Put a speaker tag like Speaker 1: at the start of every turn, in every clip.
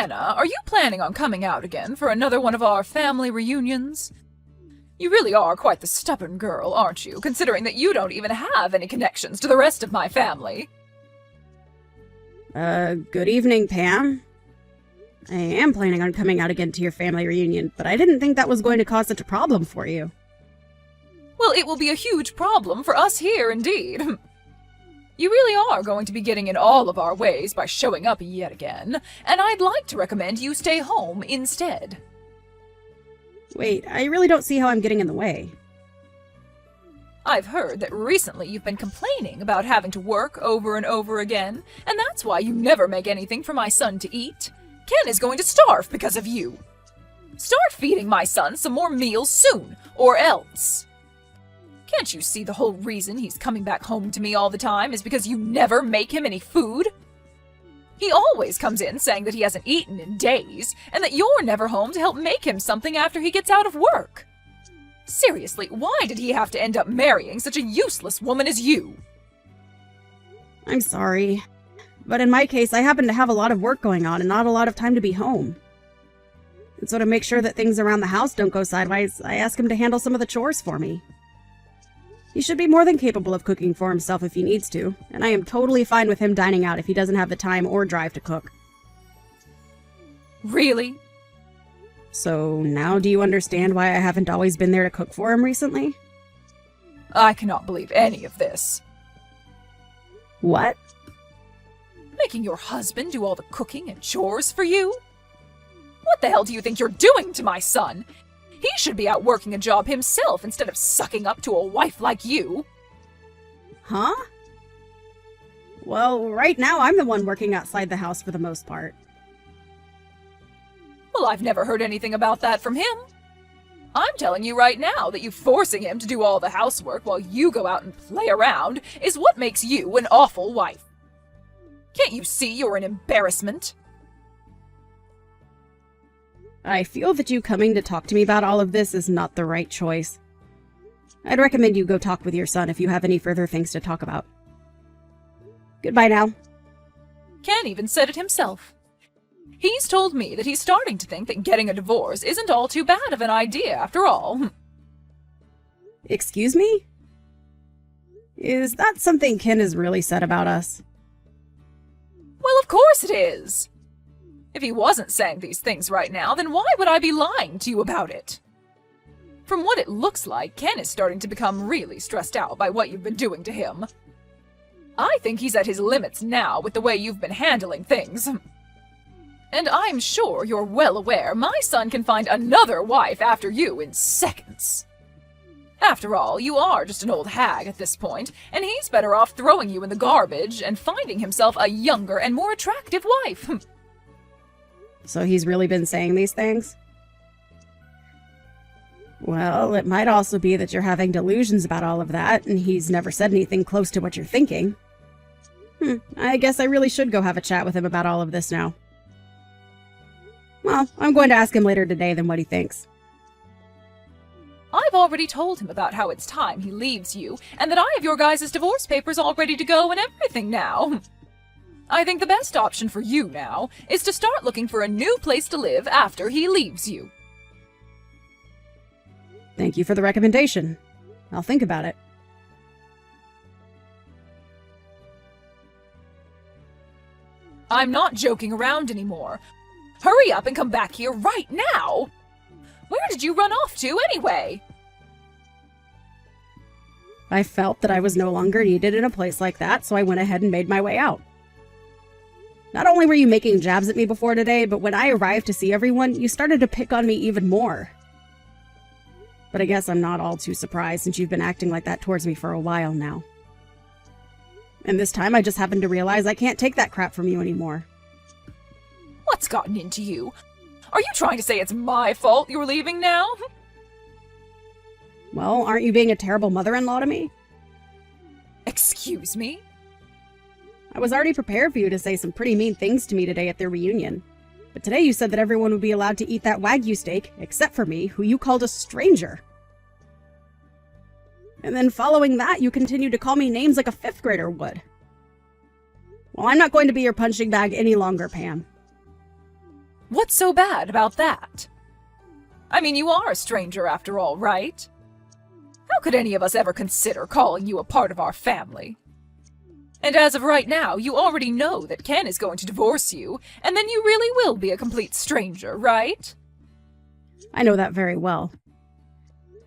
Speaker 1: Hannah, are you planning on coming out again for another one of our family reunions? You really are quite the stubborn girl, aren't you, considering that you don't even have any connections to the rest of my family?
Speaker 2: Good evening, Pam. I am planning on coming out again to your family reunion, but I didn't think that was going to cause such a problem for you.
Speaker 1: Well, it will be a huge problem for us here, indeed. You really are going to be getting in all of our ways by showing up yet again, and I'd like to recommend you stay home instead.
Speaker 2: Wait, I really don't see how I'm getting in the way.
Speaker 1: I've heard that recently you've been complaining about having to work over and over again, and that's why you never make anything for my son to eat. Ken is going to starve because of you. Start feeding my son some more meals soon, or else. Can't you see the whole reason he's coming back home to me all the time is because you never make him any food? He always comes in saying that he hasn't eaten in days, and that you're never home to help make him something after he gets out of work. Seriously, why did he have to end up marrying such a useless woman as you?
Speaker 2: I'm sorry, but in my case, I happen to have a lot of work going on and not a lot of time to be home. And so to make sure that things around the house don't go sideways, I ask him to handle some of the chores for me. He should be more than capable of cooking for himself if he needs to, and I am totally fine with him dining out if he doesn't have the time or drive to cook.
Speaker 1: Really?
Speaker 2: So now do you understand why I haven't always been there to cook for him recently?
Speaker 1: I cannot believe any of this.
Speaker 2: What?
Speaker 1: Making your husband do all the cooking and chores for you? What the hell do you think you're doing to my son? He should be out working a job himself instead of sucking up to a wife like you.
Speaker 2: Huh? Well, right now I'm the one working outside the house for the most part.
Speaker 1: Well, I've never heard anything about that from him. I'm telling you right now that you forcing him to do all the housework while you go out and play around is what makes you an awful wife. Can't you see you're an embarrassment?
Speaker 2: I feel that you coming to talk to me about all of this is not the right choice. I'd recommend you go talk with your son if you have any further things to talk about. Goodbye now.
Speaker 1: Ken even said it himself. He's told me that he's starting to think that getting a divorce isn't all too bad of an idea after all.
Speaker 2: Excuse me? Is that something Ken has really said about us?
Speaker 1: Well, of course it is. If he wasn't saying these things right now, then why would I be lying to you about it? From what it looks like, Ken is starting to become really stressed out by what you've been doing to him. I think he's at his limits now with the way you've been handling things. And I'm sure you're well aware my son can find another wife after you in seconds. After all, you are just an old hag at this point, and he's better off throwing you in the garbage and finding himself a younger and more attractive wife.
Speaker 2: So he's really been saying these things? Well, it might also be that you're having delusions about all of that, and he's never said anything close to what you're thinking. I guess I really should go have a chat with him about all of this now. Well, I'm going to ask him later today then what he thinks.
Speaker 1: I've already told him about how it's time he leaves you, and that I have your guys' divorce papers all ready to go and everything now. I think the best option for you now is to start looking for a new place to live after he leaves you.
Speaker 2: Thank you for the recommendation. I'll think about it.
Speaker 1: I'm not joking around anymore. Hurry up and come back here right now! Where did you run off to anyway?
Speaker 2: I felt that I was no longer needed in a place like that, so I went ahead and made my way out. Not only were you making jabs at me before today, but when I arrived to see everyone, you started to pick on me even more. But I guess I'm not all too surprised since you've been acting like that towards me for a while now. And this time I just happened to realize I can't take that crap from you anymore.
Speaker 1: What's gotten into you? Are you trying to say it's my fault you're leaving now?
Speaker 2: Well, aren't you being a terrible mother-in-law to me?
Speaker 1: Excuse me?
Speaker 2: I was already prepared for you to say some pretty mean things to me today at their reunion. But today you said that everyone would be allowed to eat that Wagyu steak, except for me, who you called a stranger. And then following that, you continued to call me names like a fifth grader would. Well, I'm not going to be your punching bag any longer, Pam.
Speaker 1: What's so bad about that? I mean, you are a stranger after all, right? How could any of us ever consider calling you a part of our family? And as of right now, you already know that Ken is going to divorce you, and then you really will be a complete stranger, right?
Speaker 2: I know that very well.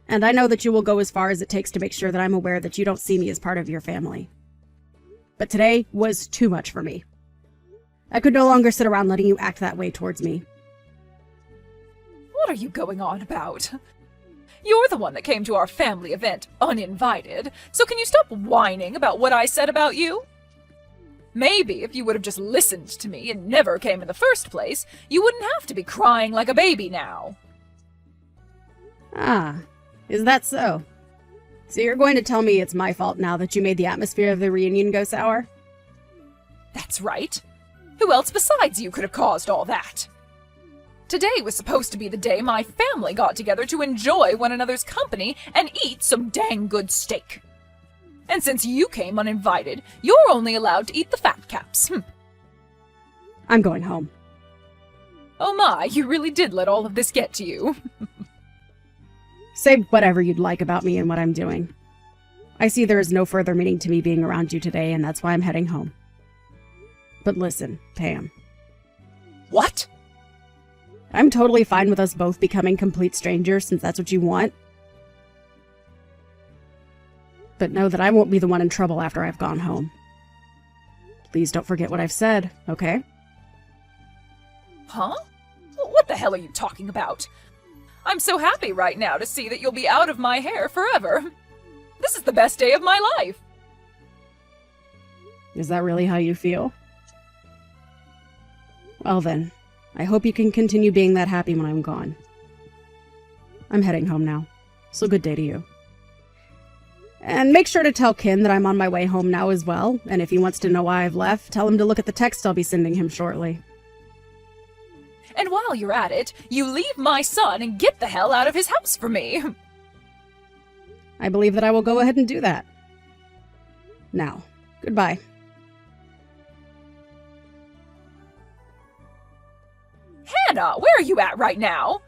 Speaker 2: And I know that you will go as far as it takes to make sure that I'm aware that you don't see me as part of your family. But today was too much for me. I could no longer sit around letting you act that way towards me.
Speaker 1: What are you going on about? You're the one that came to our family event uninvited, so can you stop whining about what I said about you? Maybe if you would have just listened to me and never came in the first place, you wouldn't have to be crying like a baby now.
Speaker 2: Ah, is that so? So you're going to tell me it's my fault now that you made the atmosphere of the reunion go sour?
Speaker 1: That's right. Who else besides you could have caused all that? Today was supposed to be the day my family got together to enjoy one another's company and eat some dang good steak. And since you came uninvited, you're only allowed to eat the fat caps.
Speaker 2: I'm going home.
Speaker 1: Oh my, you really did let all of this get to you.
Speaker 2: Say whatever you'd like about me and what I'm doing. I see there is no further meaning to me being around you today, and that's why I'm heading home. But listen, Pam.
Speaker 1: What?
Speaker 2: I'm totally fine with us both becoming complete strangers since that's what you want. But know that I won't be the one in trouble after I've gone home. Please don't forget what I've said, okay?
Speaker 1: Huh? What the hell are you talking about? I'm so happy right now to see that you'll be out of my hair forever. This is the best day of my life.
Speaker 2: Is that really how you feel? Well then, I hope you can continue being that happy when I'm gone. I'm heading home now, so good day to you. And make sure to tell Ken that I'm on my way home now as well, and if he wants to know why I've left, tell him to look at the text I'll be sending him shortly.
Speaker 1: And while you're at it, you leave my son and get the hell out of his house for me.
Speaker 2: I believe that I will go ahead and do that. Now, goodbye.
Speaker 1: Hannah, where are you at right now?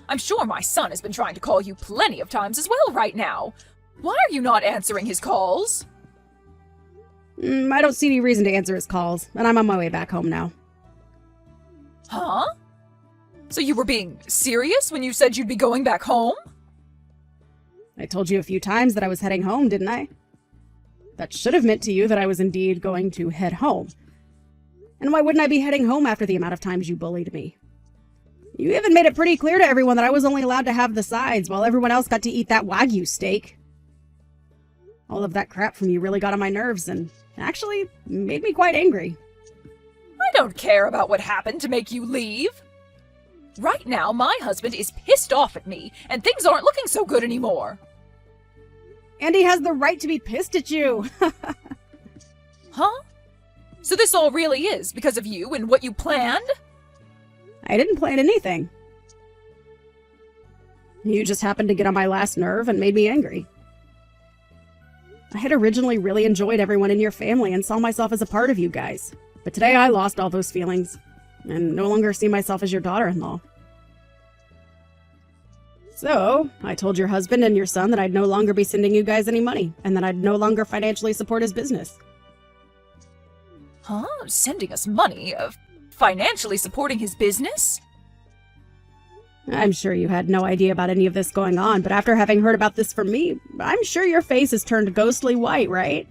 Speaker 1: I'm sure my son has been trying to call you plenty of times as well right now. Why are you not answering his calls?
Speaker 2: I don't see any reason to answer his calls, and I'm on my way back home now.
Speaker 1: Huh? So you were being serious when you said you'd be going back home?
Speaker 2: I told you a few times that I was heading home, didn't I? That should have meant to you that I was indeed going to head home. And why wouldn't I be heading home after the amount of times you bullied me? You even made it pretty clear to everyone that I was only allowed to have the sides while everyone else got to eat that Wagyu steak. All of that crap from you really got on my nerves and actually made me quite angry.
Speaker 1: I don't care about what happened to make you leave. Right now, my husband is pissed off at me, and things aren't looking so good anymore.
Speaker 2: And he has the right to be pissed at you.
Speaker 1: Huh? So this all really is because of you and what you planned?
Speaker 2: I didn't plan anything. You just happened to get on my last nerve and made me angry. I had originally really enjoyed everyone in your family and saw myself as a part of you guys. But today I lost all those feelings and no longer see myself as your daughter-in-law. So, I told your husband and your son that I'd no longer be sending you guys any money and that I'd no longer financially support his business.
Speaker 1: Huh? Sending us money? Financially supporting his business?
Speaker 2: I'm sure you had no idea about any of this going on, but after having heard about this from me, I'm sure your face has turned ghostly white, right?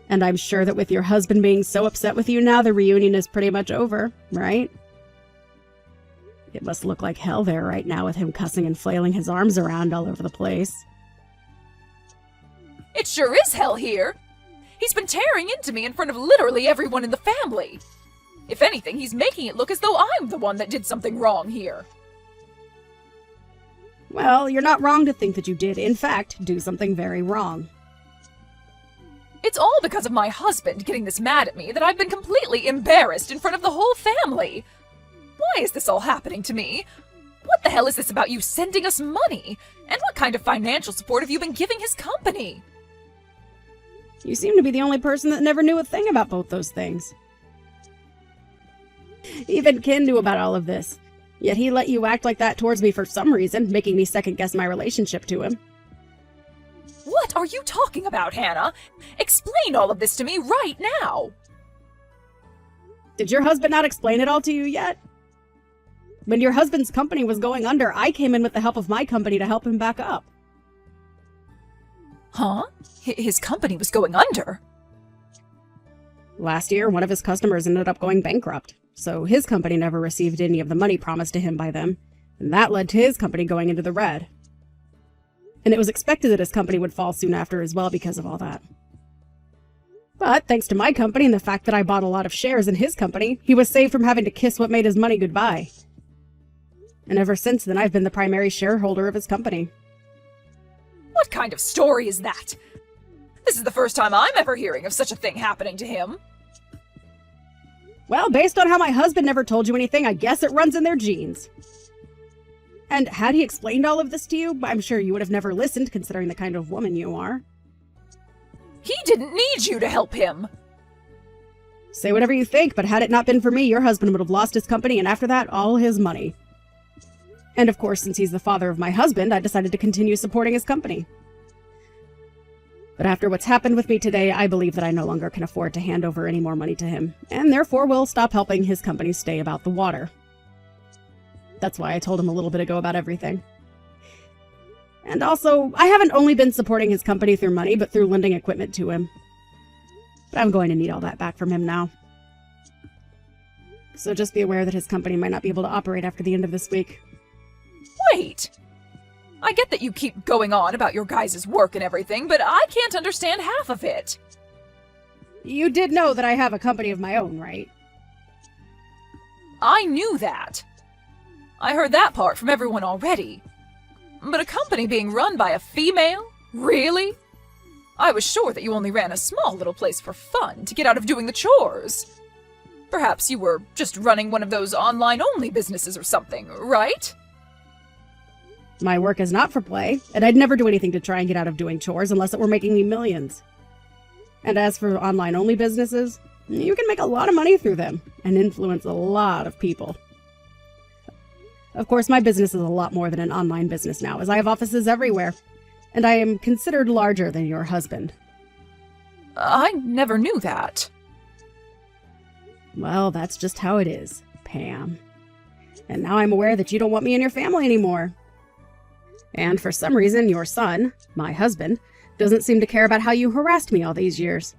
Speaker 2: And I'm sure that with your husband being so upset with you now, the reunion is pretty much over, right? It must look like hell there right now with him cussing and flailing his arms around all over the place.
Speaker 1: It sure is hell here! He's been tearing into me in front of literally everyone in the family. If anything, he's making it look as though I'm the one that did something wrong here.
Speaker 2: Well, you're not wrong to think that you did, in fact, do something very wrong.
Speaker 1: It's all because of my husband getting this mad at me that I've been completely embarrassed in front of the whole family. Why is this all happening to me? What the hell is this about you sending us money? And what kind of financial support have you been giving his company?
Speaker 2: You seem to be the only person that never knew a thing about both those things. Even Ken knew about all of this. Yet he let you act like that towards me for some reason, making me second-guess my relationship to him.
Speaker 1: What are you talking about, Hannah? Explain all of this to me right now!
Speaker 2: Did your husband not explain it all to you yet? When your husband's company was going under, I came in with the help of my company to help him back up.
Speaker 1: Huh? His company was going under?
Speaker 2: Last year, one of his customers ended up going bankrupt, so his company never received any of the money promised to him by them, and that led to his company going into the red. And it was expected that his company would fall soon after as well because of all that. But thanks to my company and the fact that I bought a lot of shares in his company, he was saved from having to kiss what made his money goodbye. And ever since then, I've been the primary shareholder of his company.
Speaker 1: What kind of story is that? This is the first time I'm ever hearing of such a thing happening to him.
Speaker 2: Well, based on how my husband never told you anything, I guess it runs in their genes. And had he explained all of this to you, I'm sure you would have never listened, considering the kind of woman you are.
Speaker 1: He didn't need you to help him!
Speaker 2: Say whatever you think, but had it not been for me, your husband would have lost his company and after that, all his money. And of course, since he's the father of my husband, I decided to continue supporting his company. But after what's happened with me today, I believe that I no longer can afford to hand over any more money to him, and therefore will stop helping his company stay about the water. That's why I told him a little bit ago about everything. And also, I haven't only been supporting his company through money, but through lending equipment to him. But I'm going to need all that back from him now. So just be aware that his company might not be able to operate after the end of this week.
Speaker 1: Wait! I get that you keep going on about your guys' work and everything, but I can't understand half of it.
Speaker 2: You did know that I have a company of my own, right?
Speaker 1: I knew that. I heard that part from everyone already. But a company being run by a female? Really? I was sure that you only ran a small little place for fun to get out of doing the chores. Perhaps you were just running one of those online-only businesses or something, right?
Speaker 2: My work is not for play, and I'd never do anything to try and get out of doing chores unless it were making me millions. And as for online-only businesses, you can make a lot of money through them and influence a lot of people. Of course, my business is a lot more than an online business now, as I have offices everywhere, and I am considered larger than your husband.
Speaker 1: I never knew that.
Speaker 2: Well, that's just how it is, Pam. And now I'm aware that you don't want me in your family anymore. And for some reason, your son, my husband, doesn't seem to care about how you harassed me all these years.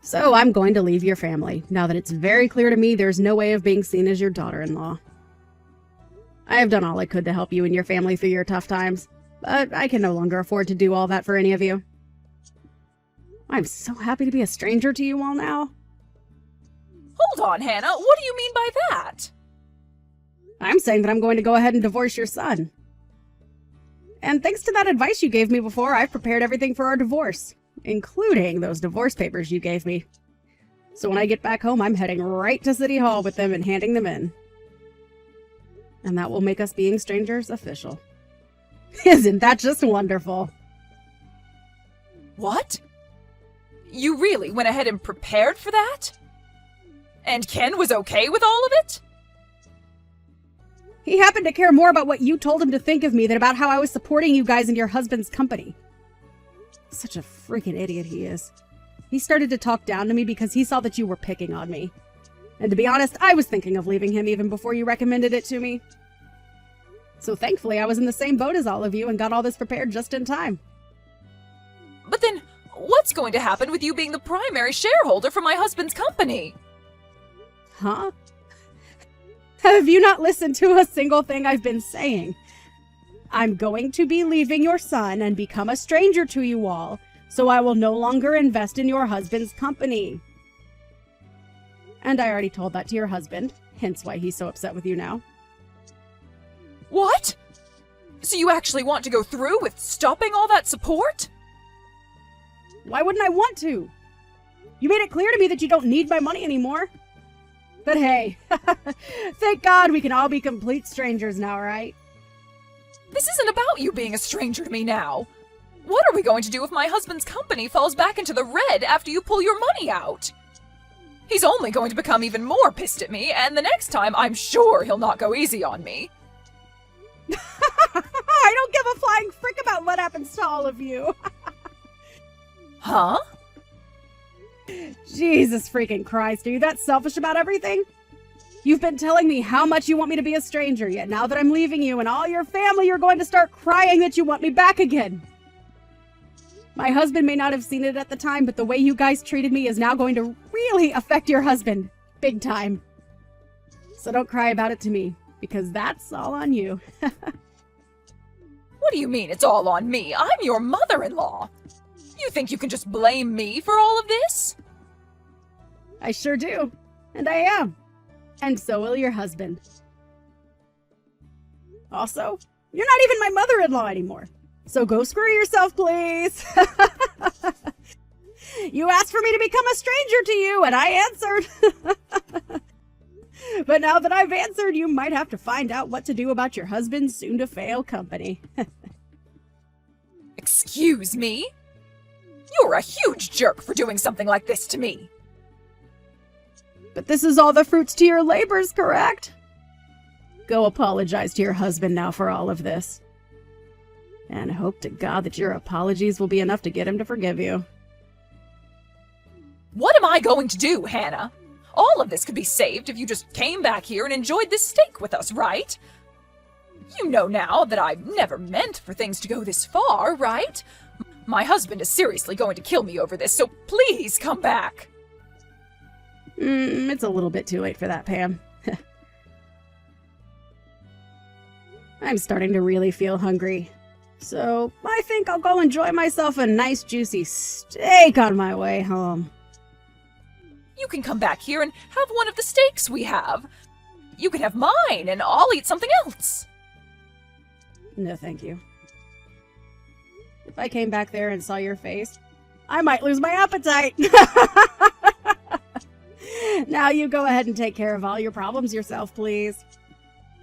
Speaker 2: So I'm going to leave your family, now that it's very clear to me there's no way of being seen as your daughter-in-law. I have done all I could to help you and your family through your tough times, but I can no longer afford to do all that for any of you. I'm so happy to be a stranger to you all now.
Speaker 1: Hold on, Hannah. What do you mean by that?
Speaker 2: I'm saying that I'm going to go ahead and divorce your son. And thanks to that advice you gave me before, I've prepared everything for our divorce, including those divorce papers you gave me. So when I get back home, I'm heading right to City Hall with them and handing them in. And that will make us being strangers official. Isn't that just wonderful?
Speaker 1: What? You really went ahead and prepared for that? And Ken was okay with all of it?
Speaker 2: He happened to care more about what you told him to think of me than about how I was supporting you guys in your husband's company. Such a freaking idiot he is. He started to talk down to me because he saw that you were picking on me. And to be honest, I was thinking of leaving him even before you recommended it to me. So thankfully, I was in the same boat as all of you and got all this prepared just in time.
Speaker 1: But then, what's going to happen with you being the primary shareholder for my husband's company?
Speaker 2: Huh? Have you not listened to a single thing I've been saying? I'm going to be leaving your son and become a stranger to you all, so I will no longer invest in your husband's company. And I already told that to your husband, hence why he's so upset with you now.
Speaker 1: What? So you actually want to go through with stopping all that support?
Speaker 2: Why wouldn't I want to? You made it clear to me that you don't need my money anymore. But hey, thank God we can all be complete strangers now, right?
Speaker 1: This isn't about you being a stranger to me now. What are we going to do if my husband's company falls back into the red after you pull your money out? He's only going to become even more pissed at me, and the next time I'm sure he'll not go easy on me.
Speaker 2: I don't give a flying frick about what happens to all of you.
Speaker 1: Huh?
Speaker 2: Jesus freaking Christ, are you that selfish about everything? You've been telling me how much you want me to be a stranger, yet now that I'm leaving you and all your family, you're going to start crying that you want me back again. My husband may not have seen it at the time, but the way you guys treated me is now going to really affect your husband. Big time. So don't cry about it to me, because that's all on you.
Speaker 1: What do you mean it's all on me? I'm your mother-in-law. You think you can just blame me for all of this?
Speaker 2: I sure do. And I am. And so will your husband. Also, you're not even my mother-in-law anymore. So go screw yourself, please. You asked for me to become a stranger to you, and I answered. But now that I've answered, you might have to find out what to do about your husband's soon-to-fail company.
Speaker 1: Excuse me? You're a huge jerk for doing something like this to me.
Speaker 2: But this is all the fruits to your labors, correct? Go apologize to your husband now for all of this. And hope to God that your apologies will be enough to get him to forgive you.
Speaker 1: What am I going to do, Hannah? All of this could be saved if you just came back here and enjoyed this steak with us, right? You know now that I've never meant for things to go this far, right? My husband is seriously going to kill me over this, so please come back.
Speaker 2: It's a little bit too late for that, Pam. I'm starting to really feel hungry. So I think I'll go enjoy myself a nice juicy steak on my way home.
Speaker 1: You can come back here and have one of the steaks we have. You can have mine, and I'll eat something else.
Speaker 2: No, thank you. If I came back there and saw your face, I might lose my appetite. Now you go ahead and take care of all your problems yourself, please.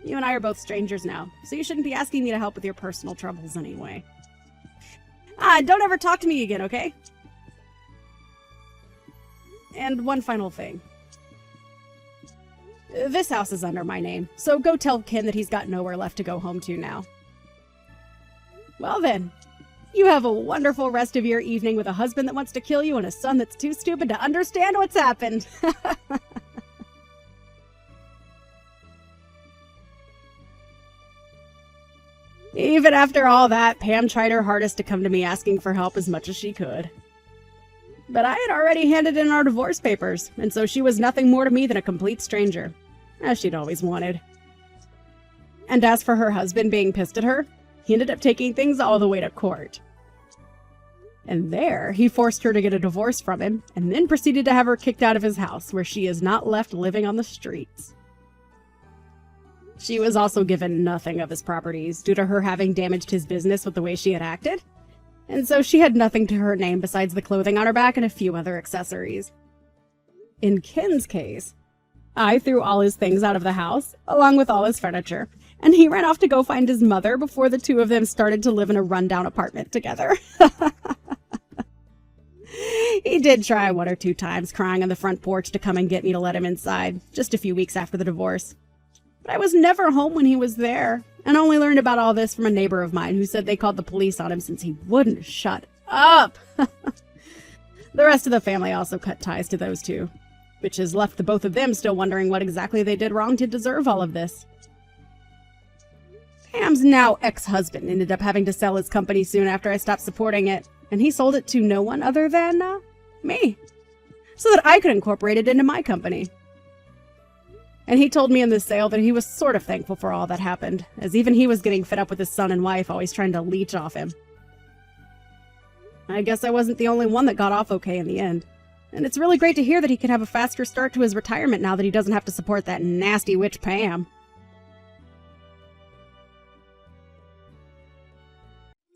Speaker 2: You and I are both strangers now, so you shouldn't be asking me to help with your personal troubles anyway. Don't ever talk to me again, okay? And one final thing. This house is under my name, so go tell Ken that he's got nowhere left to go home to now. Well then, you have a wonderful rest of your evening with a husband that wants to kill you and a son that's too stupid to understand what's happened. Even after all that, Pam tried her hardest to come to me asking for help as much as she could. But I had already handed in our divorce papers, and so she was nothing more to me than a complete stranger, as she'd always wanted. And as for her husband being pissed at her, he ended up taking things all the way to court. And there, he forced her to get a divorce from him, and then proceeded to have her kicked out of his house, where she is not left living on the streets. She was also given nothing of his properties, due to her having damaged his business with the way she had acted, and so she had nothing to her name besides the clothing on her back and a few other accessories. In Ken's case, I threw all his things out of the house, along with all his furniture, and he ran off to go find his mother before the two of them started to live in a rundown apartment together. He did try one or two times, crying on the front porch to come and get me to let him inside, just a few weeks after the divorce. But I was never home when he was there, and only learned about all this from a neighbor of mine who said they called the police on him since he wouldn't shut up. The rest of the family also cut ties to those two, which has left the both of them still wondering what exactly they did wrong to deserve all of this. Pam's now ex-husband ended up having to sell his company soon after I stopped supporting it, and he sold it to no one other than, me, so that I could incorporate it into my company. And he told me in the sale that he was sort of thankful for all that happened, as even he was getting fed up with his son and wife always trying to leech off him. I guess I wasn't the only one that got off okay in the end. And it's really great to hear that he could have a faster start to his retirement now that he doesn't have to support that nasty witch Pam.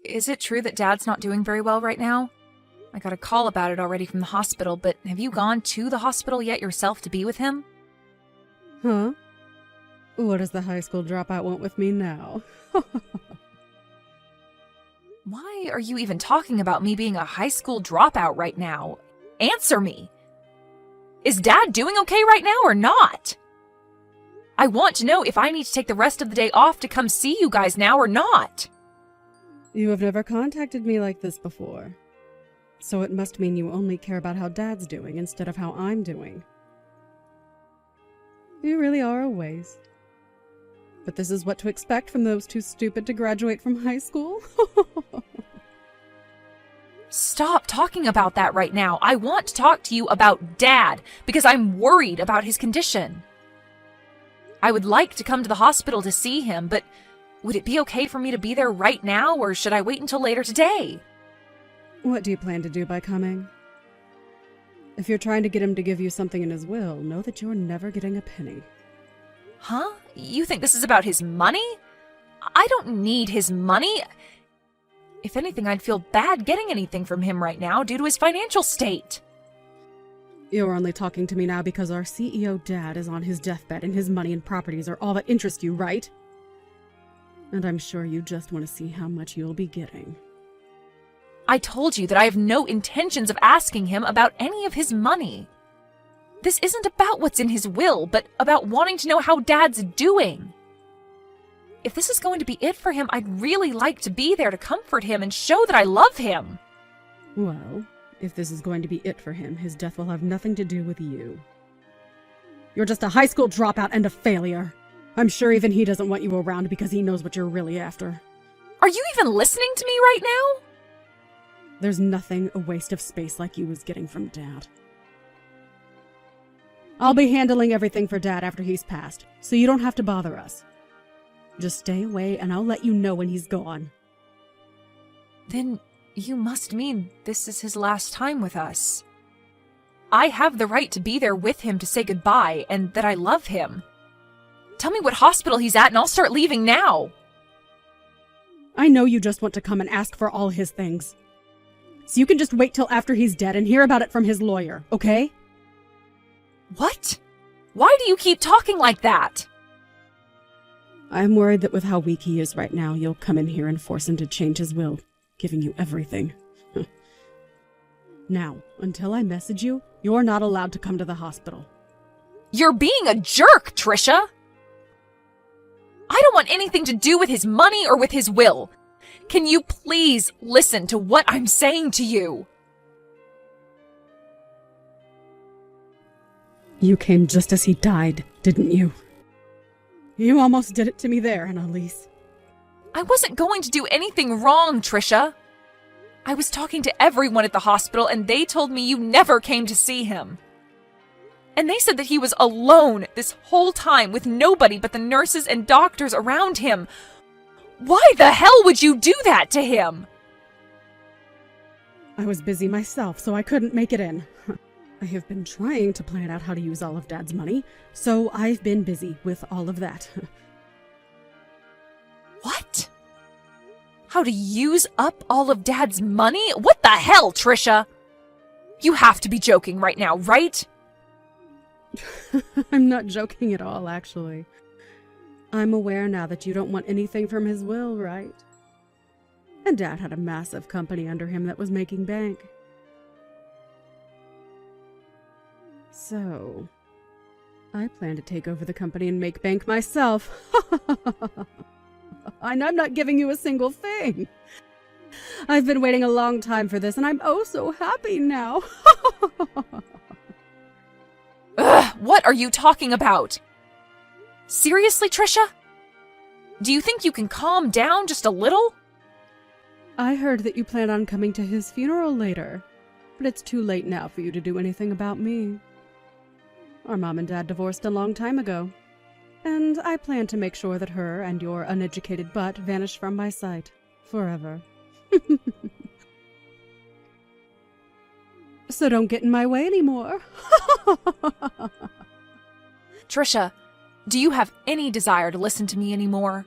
Speaker 1: Is it true that Dad's not doing very well right now? I got a call about it already from the hospital, but have you gone to the hospital yet yourself to be with him?
Speaker 2: Huh? What does the high school dropout want with me now?
Speaker 1: Why are you even talking about me being a high school dropout right now? Answer me! Is Dad doing okay right now or not? I want to know if I need to take the rest of the day off to come see you guys now or not.
Speaker 2: You have never contacted me like this before. So it must mean you only care about how Dad's doing instead of how I'm doing. You really are a waste. But this is what to expect from those too stupid to graduate from high school?
Speaker 1: Stop talking about that right now. I want to talk to you about Dad because I'm worried about his condition. I would like to come to the hospital to see him, but would it be okay for me to be there right now, or should I wait until later today?
Speaker 2: What do you plan to do by coming? If you're trying to get him to give you something in his will, know that you're never getting a penny.
Speaker 1: Huh? You think this is about his money? I don't need his money. If anything, I'd feel bad getting anything from him right now due to his financial state.
Speaker 2: You're only talking to me now because our CEO Dad is on his deathbed and his money and properties are all that interest you, right? And I'm sure you just want to see how much you'll be getting.
Speaker 1: I told you that I have no intentions of asking him about any of his money. This isn't about what's in his will, but about wanting to know how Dad's doing. If this is going to be it for him, I'd really like to be there to comfort him and show that I love him.
Speaker 2: Well, if this is going to be it for him, his death will have nothing to do with you. You're just a high school dropout and a failure. I'm sure even he doesn't want you around because he knows what you're really after.
Speaker 1: Are you even listening to me right now?
Speaker 2: There's nothing a waste of space like you is getting from Dad. I'll be handling everything for Dad after he's passed, so you don't have to bother us. Just stay away and I'll let you know when he's gone.
Speaker 1: Then you must mean this is his last time with us. I have the right to be there with him to say goodbye and that I love him. Tell me what hospital he's at and I'll start leaving now.
Speaker 2: I know you just want to come and ask for all his things. So you can just wait till after he's dead and hear about it from his lawyer, okay?
Speaker 1: What? Why do you keep talking like that?
Speaker 2: I'm worried that with how weak he is right now, you'll come in here and force him to change his will, giving you everything. Now, until I message you, you're not allowed to come to the hospital.
Speaker 1: You're being a jerk, Trisha! I don't want anything to do with his money or with his will. Can you please listen to what I'm saying to you?
Speaker 2: You came just as he died, didn't you? You almost did it to me there, Annalise.
Speaker 1: I wasn't going to do anything wrong, Trisha. I was talking to everyone at the hospital and they told me you never came to see him. And they said that he was alone this whole time with nobody but the nurses and doctors around him. Why the hell would you do that to him?
Speaker 2: I was busy myself, so I couldn't make it in. I have been trying to plan out how to use all of Dad's money, so I've been busy with all of that.
Speaker 1: What? How to use up all of Dad's money? What the hell, Trisha? You have to be joking right now, right?
Speaker 2: I'm not joking at all, actually. I'm aware now that you don't want anything from his will, right? And Dad had a massive company under him that was making bank. So, I plan to take over the company and make bank myself. And I'm not giving you a single thing. I've been waiting a long time for this, and I'm oh so happy now.
Speaker 1: Ugh, what are you talking about? Seriously, Trisha? Do you think you can calm down just a little?
Speaker 2: I heard that you plan on coming to his funeral later, but it's too late now for you to do anything about me. Our mom and dad divorced a long time ago, and I plan to make sure that her and your uneducated butt vanish from my sight forever. So don't get in my way anymore.
Speaker 1: Trisha, do you have any desire to listen to me anymore?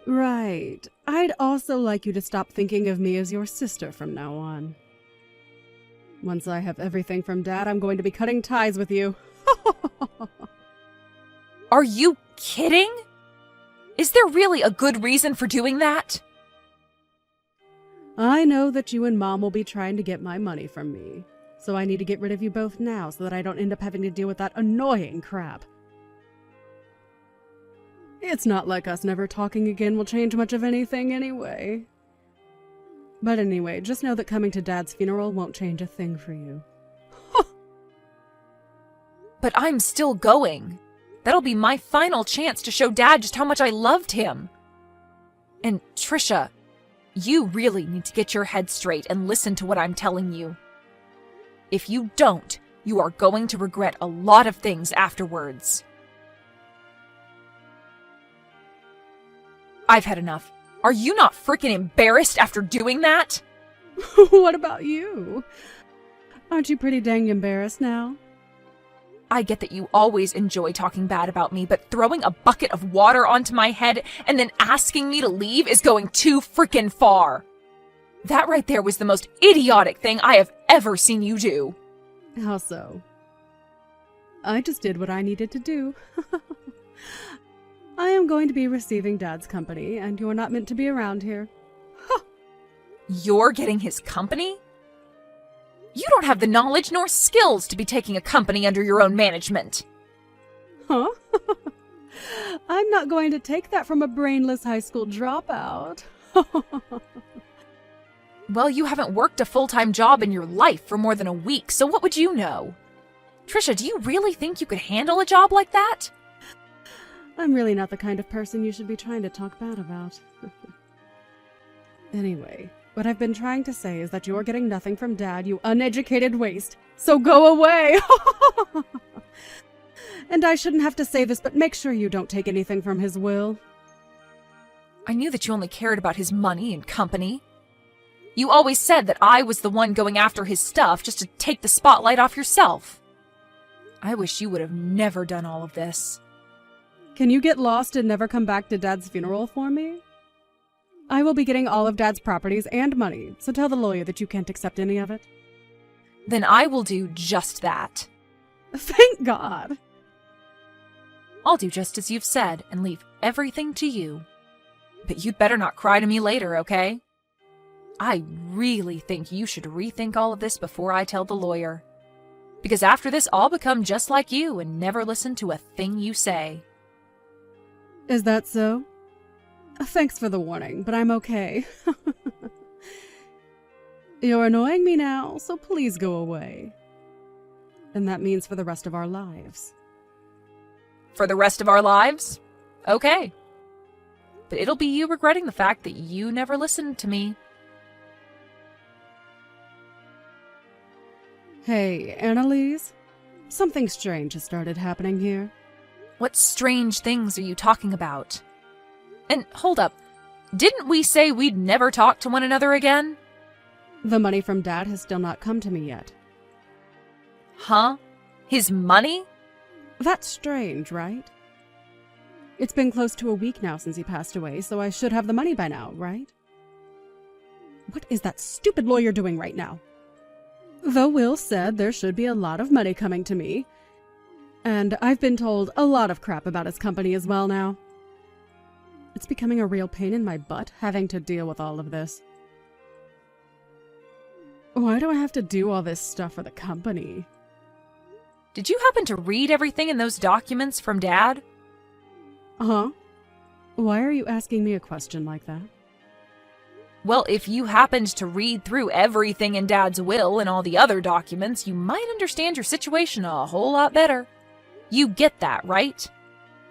Speaker 2: Right. I'd also like you to stop thinking of me as your sister from now on. Once I have everything from Dad, I'm going to be cutting ties with you.
Speaker 1: Are you kidding? Is there really a good reason for doing that?
Speaker 2: I know that you and Mom will be trying to get my money from me, So I need to get rid of you both now so that I don't end up having to deal with that annoying crap. It's not like us never talking again will change much of anything anyway. But anyway, just know that coming to Dad's funeral won't change a thing for you.
Speaker 1: But I'm still going. That'll be my final chance to show Dad just how much I loved him. And Trisha, you really need to get your head straight and listen to what I'm telling you. If you don't, you are going to regret a lot of things afterwards. I've had enough. Are you not freaking embarrassed after doing that?
Speaker 2: What about you? Aren't you pretty dang embarrassed now?
Speaker 1: I get that you always enjoy talking bad about me, but throwing a bucket of water onto my head and then asking me to leave is going too freaking far. That right there was the most idiotic thing I have ever seen you do.
Speaker 2: How so? I just did what I needed to do. I am going to be receiving Dad's company, and you're not meant to be around here.
Speaker 1: You're getting his company? You don't have the knowledge nor skills to be taking a company under your own management.
Speaker 2: Huh? I'm not going to take that from a brainless high school dropout.
Speaker 1: Well, you haven't worked a full-time job in your life for more than a week, so what would you know? Trisha, do you really think you could handle a job like that?
Speaker 2: I'm really not the kind of person you should be trying to talk bad about. Anyway, what I've been trying to say is that you're getting nothing from Dad, you uneducated waste. So go away! And I shouldn't have to say this, but make sure you don't take anything from his will.
Speaker 1: I knew that you only cared about his money and company. You always said that I was the one going after his stuff just to take the spotlight off yourself. I wish you would have never done all of this.
Speaker 2: Can you get lost and never come back to Dad's funeral for me? I will be getting all of Dad's properties and money, so tell the lawyer that you can't accept any of it.
Speaker 1: Then I will do just that.
Speaker 2: Thank God!
Speaker 1: I'll do just as you've said and leave everything to you. But you'd better not cry to me later, okay? I really think you should rethink all of this before I tell the lawyer. Because after this, I'll become just like you and never listen to a thing you say.
Speaker 2: Is that so? Thanks for the warning, but I'm okay. You're annoying me now, so please go away. And that means for the rest of our lives.
Speaker 1: For the rest of our lives? Okay. But it'll be you regretting the fact that you never listened to me.
Speaker 2: Hey, Annalise? Something strange has started happening here.
Speaker 1: What strange things are you talking about? And hold up, didn't we say we'd never talk to one another again?
Speaker 2: The money from Dad has still not come to me yet.
Speaker 1: Huh? His money?
Speaker 2: That's strange, right? It's been close to a week now since he passed away, so I should have the money by now, right? What is that stupid lawyer doing right now? Though Will said there should be a lot of money coming to me, and I've been told a lot of crap about his company as well now. It's becoming a real pain in my butt having to deal with all of this. Why do I have to do all this stuff for the company?
Speaker 1: Did you happen to read everything in those documents from Dad?
Speaker 2: Huh? Why are you asking me a question like that?
Speaker 1: Well, if you happened to read through everything in Dad's will and all the other documents, you might understand your situation a whole lot better. You get that, right?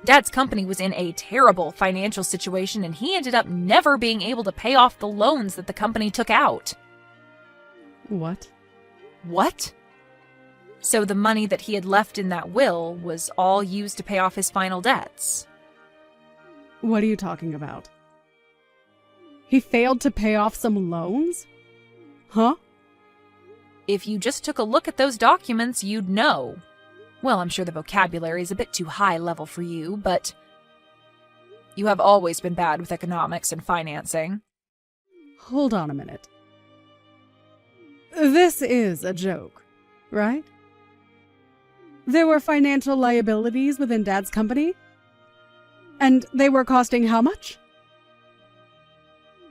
Speaker 1: Dad's company was in a terrible financial situation, and he ended up never being able to pay off the loans that the company took out.
Speaker 2: What?
Speaker 1: What? So the money that he had left in that will was all used to pay off his final debts.
Speaker 2: What are you talking about? He failed to pay off some loans? Huh?
Speaker 1: If you just took a look at those documents, you'd know. Well, I'm sure the vocabulary is a bit too high level for you, but you have always been bad with economics and financing.
Speaker 2: Hold on a minute. This is a joke, right? There were financial liabilities within Dad's company? And they were costing how much?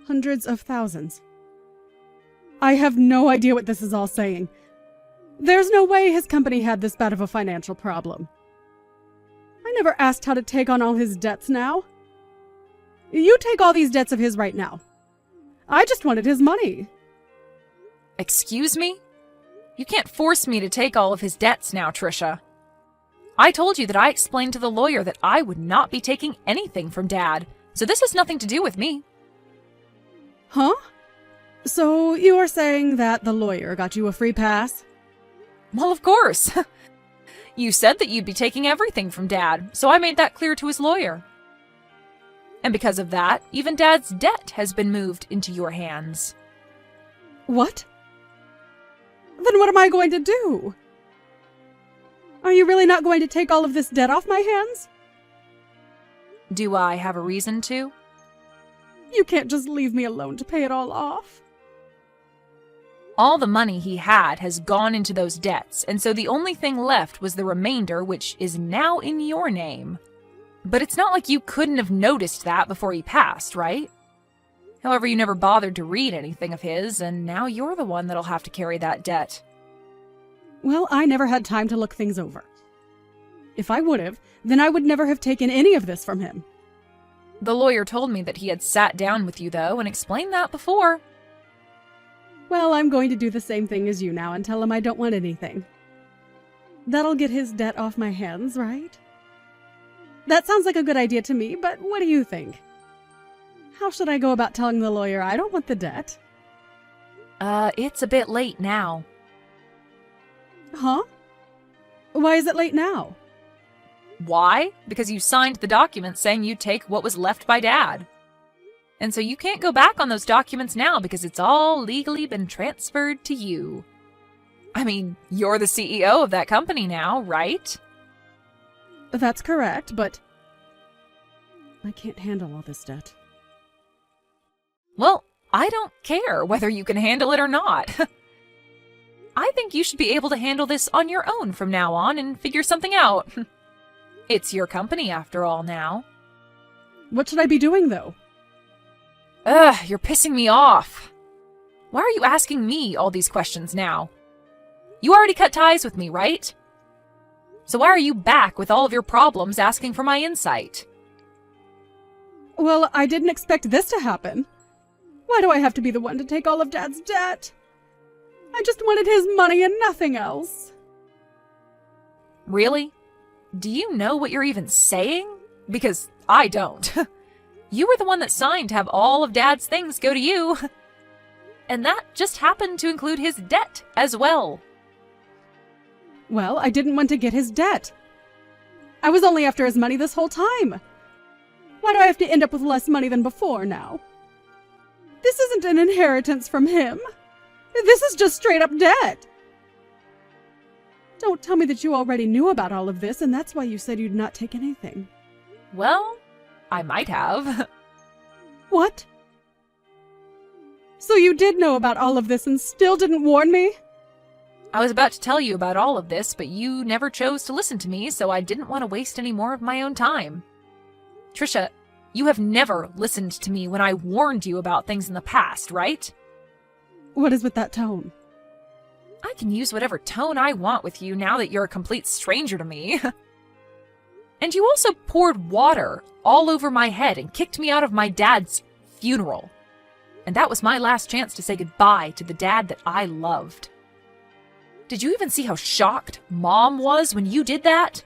Speaker 2: Hundreds of thousands. I have no idea what this is all saying. There's no way his company had this bad of a financial problem. I never asked how to take on all his debts now. You take all these debts of his right now. I just wanted his money.
Speaker 1: Excuse me? You can't force me to take all of his debts now, Trisha. I told you that I explained to the lawyer that I would not be taking anything from Dad, so this has nothing to do with me.
Speaker 2: Huh? So you are saying that the lawyer got you a free pass?
Speaker 1: Well, of course. You said that you'd be taking everything from Dad, so I made that clear to his lawyer. And because of that, even Dad's debt has been moved into your hands.
Speaker 2: What? Then what am I going to do? Are you really not going to take all of this debt off my hands?
Speaker 1: Do I have a reason to?
Speaker 2: You can't just leave me alone to pay it all off.
Speaker 1: All the money he had has gone into those debts, and so the only thing left was the remainder, which is now in your name. But it's not like you couldn't have noticed that before he passed, right? However, you never bothered to read anything of his, and now you're the one that'll have to carry that debt.
Speaker 2: Well, I never had time to look things over. If I would have, then I would never have taken any of this from him.
Speaker 1: The lawyer told me that he had sat down with you, though, and explained that before.
Speaker 2: Well, I'm going to do the same thing as you now and tell him I don't want anything. That'll get his debt off my hands, right? That sounds like a good idea to me, but what do you think? How should I go about telling the lawyer I don't want the debt?
Speaker 1: It's a bit late now.
Speaker 2: Huh? Why is it late now?
Speaker 1: Why? Because you signed the document saying you'd take what was left by Dad. And so you can't go back on those documents now because it's all legally been transferred to you. I mean, you're the CEO of that company now, right?
Speaker 2: That's correct, but I can't handle all this debt.
Speaker 1: Well, I don't care whether you can handle it or not. I think you should be able to handle this on your own from now on and figure something out. It's your company after all now.
Speaker 2: What should I be doing, though?
Speaker 1: Ugh, you're pissing me off. Why are you asking me all these questions now? You already cut ties with me, right? So why are you back with all of your problems asking for my insight?
Speaker 2: Well, I didn't expect this to happen. Why do I have to be the one to take all of Dad's debt? I just wanted his money and nothing else.
Speaker 1: Really? Do you know what you're even saying? Because I don't. You were the one that signed to have all of Dad's things go to you. And that just happened to include his debt as well.
Speaker 2: Well, I didn't want to get his debt. I was only after his money this whole time. Why do I have to end up with less money than before now? This isn't an inheritance from him. This is just straight up debt. Don't tell me that you already knew about all of this and that's why you said you'd not take anything.
Speaker 1: Well, I might have.
Speaker 2: What? So you did know about all of this and still didn't warn me?
Speaker 1: I was about to tell you about all of this, but you never chose to listen to me, so I didn't want to waste any more of my own time. Trisha, you have never listened to me when I warned you about things in the past, right?
Speaker 2: What is with that tone?
Speaker 1: I can use whatever tone I want with you now that you're a complete stranger to me. And you also poured water all over my head and kicked me out of my dad's funeral. And that was my last chance to say goodbye to the dad that I loved. Did you even see how shocked Mom was when you did that?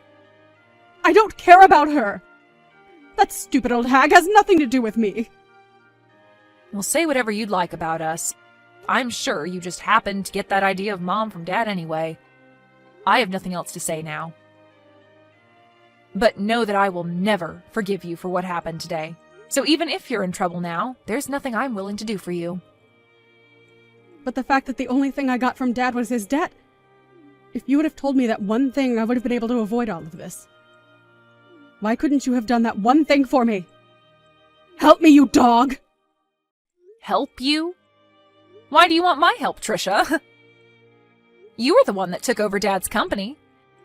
Speaker 2: I don't care about her. That stupid old hag has nothing to do with me.
Speaker 1: Well, say whatever you'd like about us. I'm sure you just happened to get that idea of Mom from Dad anyway. I have nothing else to say now. But know that I will never forgive you for what happened today. So even if you're in trouble now, there's nothing I'm willing to do for you.
Speaker 2: But the fact that the only thing I got from Dad was his debt. If you would have told me that one thing, I would have been able to avoid all of this. Why couldn't you have done that one thing for me? Help me, you dog!
Speaker 1: Help you? Why do you want my help, Trisha? You were the one that took over Dad's company,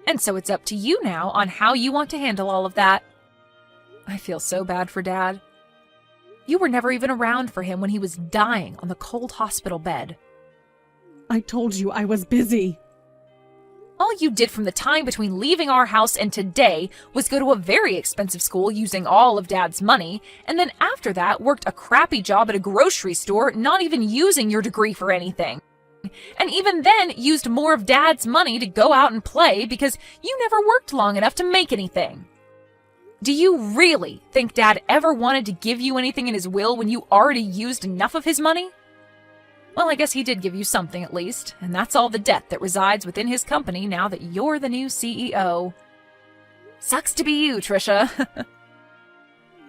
Speaker 1: and so it's up to you now on how you want to handle all of that. I feel so bad for Dad. You were never even around for him when he was dying on the cold hospital bed.
Speaker 2: I told you I was busy.
Speaker 1: All you did from the time between leaving our house and today was go to a very expensive school using all of Dad's money, and then after that worked a crappy job at a grocery store, not even using your degree for anything. And even then used more of Dad's money to go out and play because you never worked long enough to make anything. Do you really think Dad ever wanted to give you anything in his will when you already used enough of his money? Well, I guess he did give you something at least, and that's all the debt that resides within his company now that you're the new CEO. Sucks to be you, Trisha.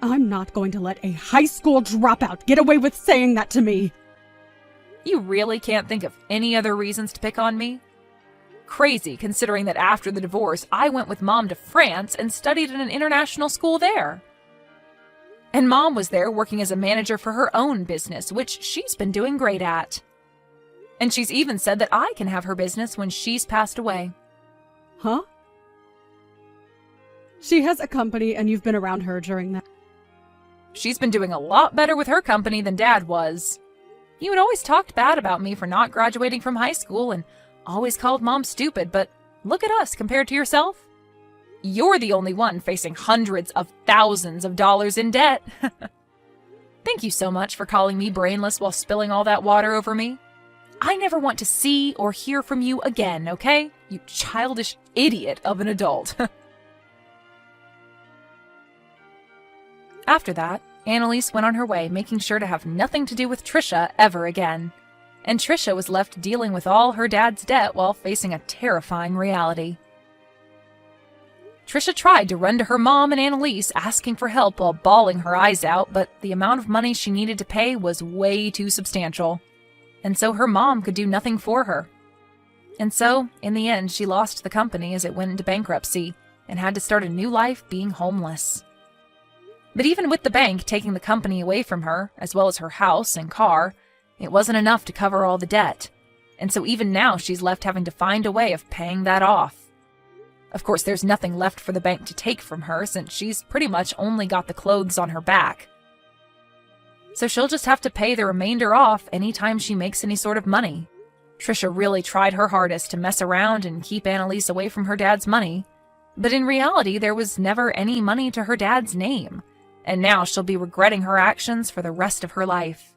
Speaker 2: I'm not going to let a high school dropout get away with saying that to me.
Speaker 1: You really can't think of any other reasons to pick on me? Crazy, considering that after the divorce, I went with Mom to France and studied in an international school there. And Mom was there working as a manager for her own business, which she's been doing great at. And she's even said that I can have her business when she's passed away.
Speaker 2: Huh? She has a company and you've been around her during that.
Speaker 1: She's been doing a lot better with her company than Dad was. You had always talked bad about me for not graduating from high school and always called Mom stupid, but look at us compared to yourself. You're the only one facing hundreds of thousands of dollars in debt. Thank you so much for calling me brainless while spilling all that water over me. I never want to see or hear from you again, okay? You childish idiot of an adult. After that, Annalise went on her way, making sure to have nothing to do with Trisha ever again. And Trisha was left dealing with all her dad's debt while facing a terrifying reality. Trisha tried to run to her mom and Annalise asking for help while bawling her eyes out, but the amount of money she needed to pay was way too substantial. And so her mom could do nothing for her. And so, in the end, she lost the company as it went into bankruptcy and had to start a new life being homeless. But even with the bank taking the company away from her, as well as her house and car, it wasn't enough to cover all the debt. And so even now she's left having to find a way of paying that off. Of course, there's nothing left for the bank to take from her since she's pretty much only got the clothes on her back. So she'll just have to pay the remainder off anytime she makes any sort of money. Trisha really tried her hardest to mess around and keep Annalise away from her dad's money. But in reality, there was never any money to her dad's name. And now she'll be regretting her actions for the rest of her life.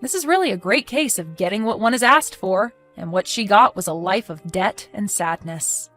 Speaker 1: This is really a great case of getting what one is asked for, and what she got was a life of debt and sadness.